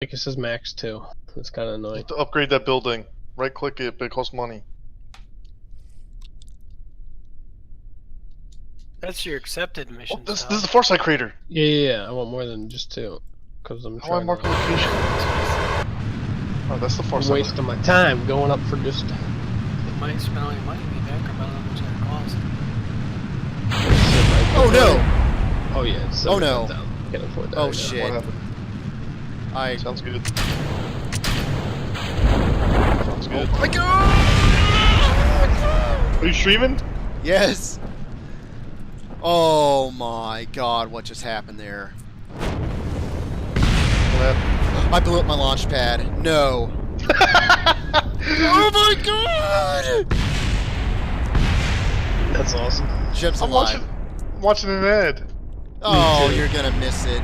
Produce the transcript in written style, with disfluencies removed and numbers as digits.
Like it says max 2. That's kind of You annoying. have to upgrade that building. Right click it, but it costs money. That's your accepted Oh, mission. this is the Farsight crater. Yeah. I want more than just 2. Because I'm How do I trying mark the to... location? Oh, that's the I'm Farsight. wasting my time going up for just... You might spend all your money to be back, or about how much that costs. Oh no! Oh yeah, it's Oh, no. 75,000. Can't afford that. Oh right now. shit! What happened? Sounds good. Sounds good. Oh my god! Are you streaming? Yes. Oh my god! What just happened there? What happened? I blew up my launch pad. No. Oh my god! That's awesome. Jim's I'm alive. watching an ad. Oh, too. you're gonna miss it.